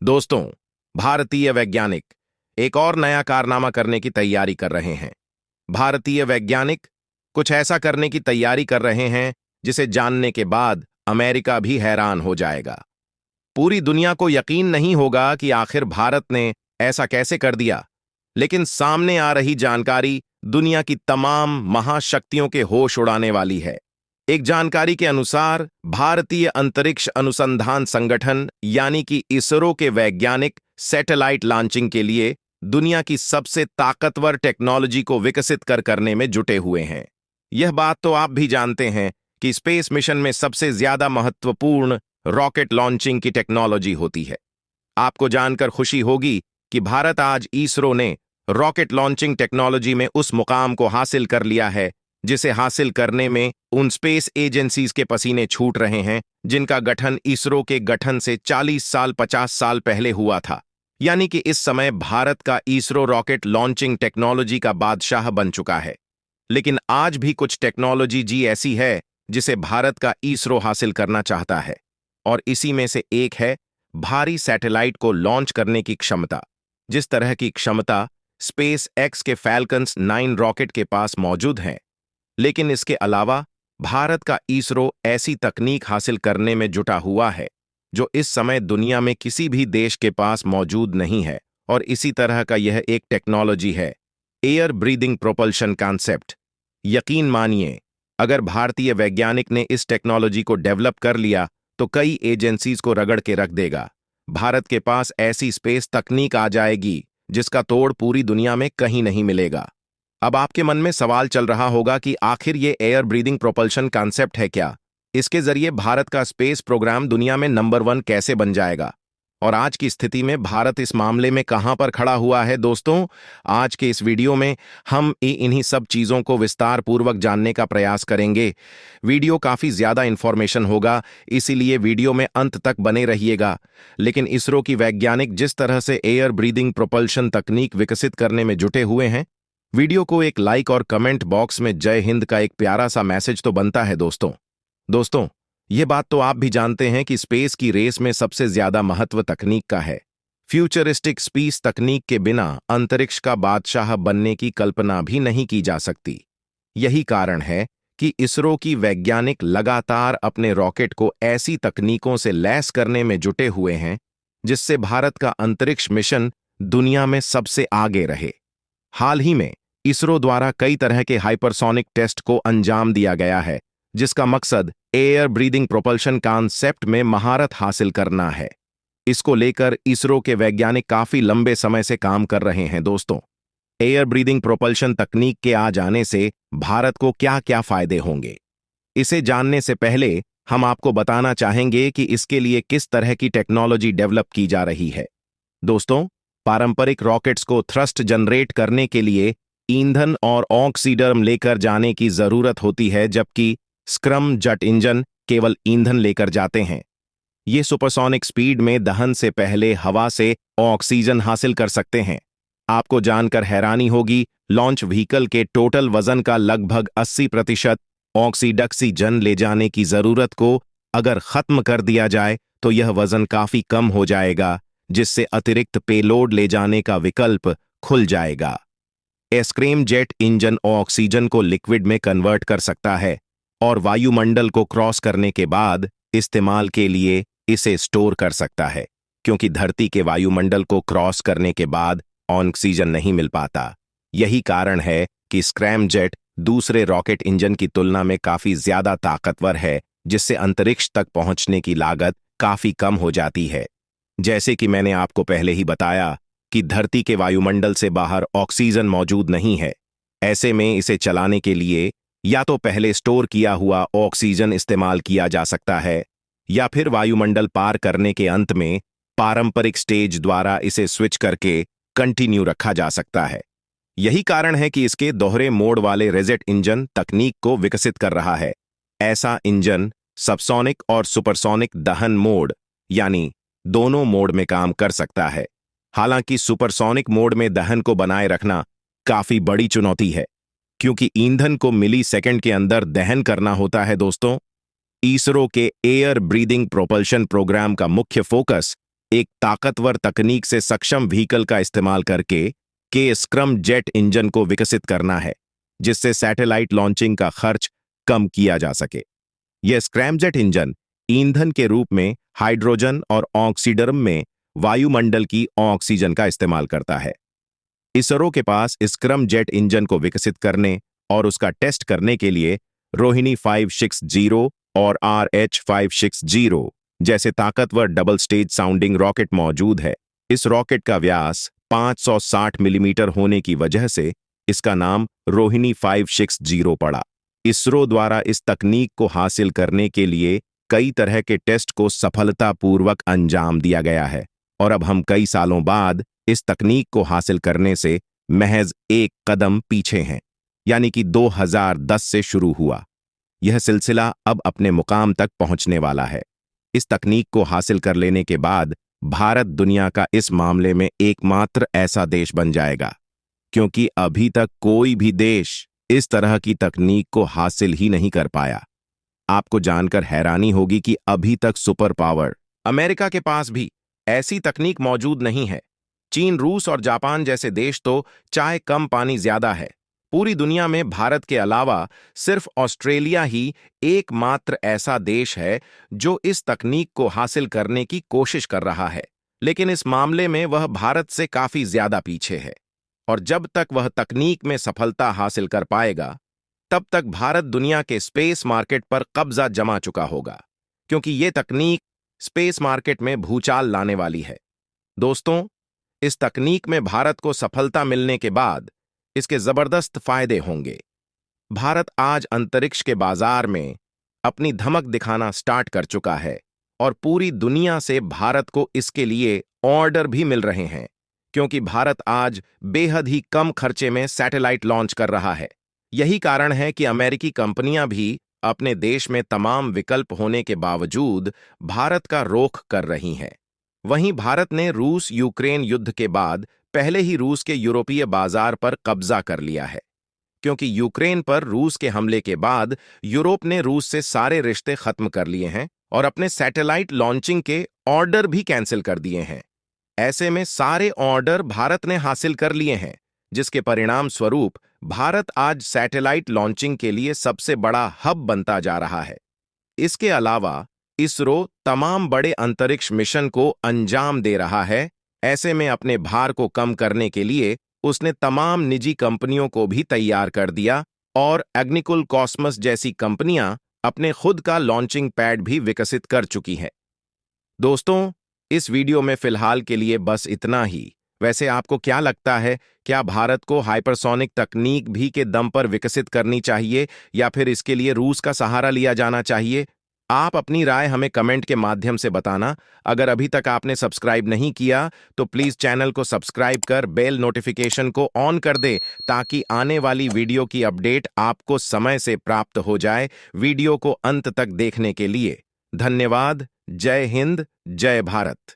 दोस्तों, भारतीय वैज्ञानिक एक और नया कारनामा करने की तैयारी कर रहे हैं। भारतीय वैज्ञानिक कुछ ऐसा करने की तैयारी कर रहे हैं जिसे जानने के बाद अमेरिका भी हैरान हो जाएगा। पूरी दुनिया को यकीन नहीं होगा कि आखिर भारत ने ऐसा कैसे कर दिया, लेकिन सामने आ रही जानकारी दुनिया की तमाम महाशक्तियों के होश उड़ाने वाली है। एक जानकारी के अनुसार भारतीय अंतरिक्ष अनुसंधान संगठन यानी कि इसरो के वैज्ञानिक सैटेलाइट लॉन्चिंग के लिए दुनिया की सबसे ताकतवर टेक्नोलॉजी को विकसित करने में जुटे हुए हैं। यह बात तो आप भी जानते हैं कि स्पेस मिशन में सबसे ज्यादा महत्वपूर्ण रॉकेट लॉन्चिंग की टेक्नोलॉजी होती है। आपको जानकर खुशी होगी कि भारत आज इसरो ने रॉकेट लॉन्चिंग टेक्नोलॉजी में उस मुकाम को हासिल कर लिया है जिसे हासिल करने में उन स्पेस एजेंसीज के पसीने छूट रहे हैं जिनका गठन इसरो के गठन से 40 साल 50 साल पहले हुआ था। यानी कि इस समय भारत का इसरो रॉकेट लॉन्चिंग टेक्नोलॉजी का बादशाह बन चुका है। लेकिन आज भी कुछ टेक्नोलॉजी जी ऐसी है जिसे भारत का इसरो हासिल करना चाहता है, और इसी में से एक है भारी सैटेलाइट को लॉन्च करने की क्षमता। जिस तरह की क्षमता स्पेस एक्स के फैल्कन्स 9 रॉकेट के पास मौजूद है, लेकिन इसके अलावा भारत का इसरो ऐसी तकनीक हासिल करने में जुटा हुआ है जो इस समय दुनिया में किसी भी देश के पास मौजूद नहीं है। और इसी तरह का यह एक टेक्नोलॉजी है एयर ब्रीदिंग प्रोपल्शन कॉन्सेप्ट। यकीन मानिए, अगर भारतीय वैज्ञानिक ने इस टेक्नोलॉजी को डेवलप कर लिया तो कई एजेंसीज को रगड़ के रख देगा। भारत के पास ऐसी स्पेस तकनीक आ जाएगी जिसका तोड़ पूरी दुनिया में कहीं नहीं मिलेगा। अब आपके मन में सवाल चल रहा होगा कि आखिर ये एयर ब्रीदिंग प्रोपल्शन कॉन्सेप्ट है क्या? इसके जरिए भारत का स्पेस प्रोग्राम दुनिया में नंबर 1 कैसे बन जाएगा? और आज की स्थिति में भारत इस मामले में कहां पर खड़ा हुआ है? दोस्तों, आज के इस वीडियो में हम इन्हीं सब चीजों को विस्तार पूर्वक जानने का प्रयास करेंगे। वीडियो काफी ज्यादा इंफॉर्मेशन होगा, इसीलिए वीडियो में अंत तक बने रहिएगा। लेकिन इसरो की वैज्ञानिक जिस तरह से एयर ब्रीदिंग प्रोपल्शन तकनीक विकसित करने में जुटे हुए हैं, वीडियो को एक लाइक और कमेंट बॉक्स में जय हिंद का एक प्यारा सा मैसेज तो बनता है। दोस्तों, ये बात तो आप भी जानते हैं कि स्पेस की रेस में सबसे ज्यादा महत्व तकनीक का है। फ्यूचरिस्टिक स्पेस तकनीक के बिना अंतरिक्ष का बादशाह बनने की कल्पना भी नहीं की जा सकती। यही कारण है कि इसरो की वैज्ञानिक लगातार अपने रॉकेट को ऐसी तकनीकों से लैस करने में जुटे हुए हैं जिससे भारत का अंतरिक्ष मिशन दुनिया में सबसे आगे रहे। हाल ही में इसरो द्वारा कई तरह के हाइपरसोनिक टेस्ट को अंजाम दिया गया है जिसका मकसद एयर ब्रीदिंग प्रोपल्शन कॉन्सेप्ट में महारत हासिल करना है। इसको लेकर इसरो के वैज्ञानिक काफी लंबे समय से काम कर रहे हैं। दोस्तों, एयर ब्रीदिंग प्रोपल्शन तकनीक के आ जाने से भारत को क्या क्या फायदे होंगे, इसे जानने से पहले हम आपको बताना चाहेंगे कि इसके लिए किस तरह की टेक्नोलॉजी डेवलप की जा रही है। दोस्तों, पारंपरिक रॉकेट्स को थ्रस्ट जनरेट करने के लिए ईंधन और ऑक्सीडर्म लेकर जाने की जरूरत होती है, जबकि स्क्रम जेट इंजन केवल ईंधन लेकर जाते हैं। ये सुपरसोनिक स्पीड में दहन से पहले हवा से ऑक्सीजन हासिल कर सकते हैं। आपको जानकर हैरानी होगी, लॉन्च व्हीकल के टोटल वजन का लगभग 80% ऑक्सीजन ले जाने की जरूरत को अगर खत्म कर दिया जाए तो यह वजन काफी कम हो जाएगा, जिससे अतिरिक्त पेलोड ले जाने का विकल्प खुल जाएगा। स्क्रैम जेट इंजन ऑक्सीजन को लिक्विड में कन्वर्ट कर सकता है और वायुमंडल को क्रॉस करने के बाद इस्तेमाल के लिए इसे स्टोर कर सकता है, क्योंकि धरती के वायुमंडल को क्रॉस करने के बाद ऑक्सीजन नहीं मिल पाता। यही कारण है कि स्क्रैम जेट दूसरे रॉकेट इंजन की तुलना में काफी ज्यादा ताकतवर है, जिससे अंतरिक्ष तक पहुंचने की लागत काफी कम हो जाती है। जैसे कि मैंने आपको पहले ही बताया कि धरती के वायुमंडल से बाहर ऑक्सीजन मौजूद नहीं है। ऐसे में इसे चलाने के लिए या तो पहले स्टोर किया हुआ ऑक्सीजन इस्तेमाल किया जा सकता है, या फिर वायुमंडल पार करने के अंत में पारंपरिक स्टेज द्वारा इसे स्विच करके कंटिन्यू रखा जा सकता है। यही कारण है कि इसके दोहरे मोड वाले रेजेट इंजन तकनीक को विकसित कर रहा है। ऐसा इंजन सबसोनिक और सुपरसोनिक दहन मोड यानी दोनों मोड में काम कर सकता है। हालांकि सुपरसोनिक मोड में दहन को बनाए रखना काफी बड़ी चुनौती है, क्योंकि ईंधन को मिली सेकंड के अंदर दहन करना होता है। दोस्तों, इसरो के एयर ब्रीदिंग प्रोपल्शन प्रोग्राम का मुख्य फोकस एक ताकतवर तकनीक से सक्षम व्हीकल का इस्तेमाल करके के स्क्रम जेट इंजन को विकसित करना है, जिससे सैटेलाइट लॉन्चिंग का खर्च कम किया जा सके। यह स्क्रैमजेट इंजन ईंधन के रूप में हाइड्रोजन और ऑक्सीडर्म में वायुमंडल की ऑक्सीजन का इस्तेमाल करता है। इसरो के पास स्क्रम जेट इंजन को विकसित करने और उसका टेस्ट करने के लिए रोहिणी 560 और RH560 जैसे ताकतवर डबल स्टेज साउंडिंग रॉकेट मौजूद है। इस रॉकेट का व्यास 560 मिलीमीटर होने की वजह से इसका नाम रोहिणी 560 पड़ा। इसरो द्वारा इस तकनीक को हासिल करने के लिए कई तरह के टेस्ट को सफलतापूर्वक अंजाम दिया गया है और अब हम कई सालों बाद इस तकनीक को हासिल करने से महज एक कदम पीछे हैं, यानी कि 2010 से शुरू हुआ यह सिलसिला अब अपने मुकाम तक पहुंचने वाला है। इस तकनीक को हासिल कर लेने के बाद भारत दुनिया का इस मामले में एकमात्र ऐसा देश बन जाएगा, क्योंकि अभी तक कोई भी देश इस तरह की तकनीक को हासिल ही नहीं कर पाया। आपको जानकर हैरानी होगी कि अभी तक सुपर पावर अमेरिका के पास भी ऐसी तकनीक मौजूद नहीं है। चीन, रूस और जापान जैसे देश तो चाहे कम पानी ज्यादा है। पूरी दुनिया में भारत के अलावा सिर्फ ऑस्ट्रेलिया ही एकमात्र ऐसा देश है जो इस तकनीक को हासिल करने की कोशिश कर रहा है, लेकिन इस मामले में वह भारत से काफी ज्यादा पीछे है। और जब तक वह तकनीक में सफलता हासिल कर पाएगा, तब तक भारत दुनिया के स्पेस मार्केट पर कब्जा जमा चुका होगा, क्योंकि ये तकनीक स्पेस मार्केट में भूचाल लाने वाली है। दोस्तों, इस तकनीक में भारत को सफलता मिलने के बाद इसके जबरदस्त फायदे होंगे। भारत आज अंतरिक्ष के बाजार में अपनी धमक दिखाना स्टार्ट कर चुका है और पूरी दुनिया से भारत को इसके लिए ऑर्डर भी मिल रहे हैं, क्योंकि भारत आज बेहद ही कम खर्चे में सैटेलाइट लॉन्च कर रहा है। यही कारण है कि अमेरिकी कंपनियां भी अपने देश में तमाम विकल्प होने के बावजूद भारत का रोक कर रही हैं। वहीं भारत ने रूस यूक्रेन युद्ध के बाद पहले ही रूस के यूरोपीय बाजार पर कब्जा कर लिया है, क्योंकि यूक्रेन पर रूस के हमले के बाद यूरोप ने रूस से सारे रिश्ते खत्म कर लिए हैं और अपने सैटेलाइट लॉन्चिंग के ऑर्डर भी कैंसिल कर दिए हैं। ऐसे में सारे ऑर्डर भारत ने हासिल कर लिए हैं, जिसके परिणाम स्वरूप भारत आज सैटेलाइट लॉन्चिंग के लिए सबसे बड़ा हब बनता जा रहा है। इसके अलावा इसरो तमाम बड़े अंतरिक्ष मिशन को अंजाम दे रहा है। ऐसे में अपने भार को कम करने के लिए उसने तमाम निजी कंपनियों को भी तैयार कर दिया और एग्निकुल कॉस्मस जैसी कंपनियां अपने खुद का लॉन्चिंग पैड भी विकसित कर चुकी हैं। दोस्तों, इस वीडियो में फिलहाल के लिए बस इतना ही। वैसे आपको क्या लगता है, क्या भारत को हाइपरसोनिक तकनीक भी के दम पर विकसित करनी चाहिए या फिर इसके लिए रूस का सहारा लिया जाना चाहिए? आप अपनी राय हमें कमेंट के माध्यम से बताना। अगर अभी तक आपने सब्सक्राइब नहीं किया तो प्लीज चैनल को सब्सक्राइब कर बेल नोटिफिकेशन को ऑन कर दे, ताकि आने वाली वीडियो की अपडेट आपको समय से प्राप्त हो जाए। वीडियो को अंत तक देखने के लिए धन्यवाद। जय हिंद, जय भारत।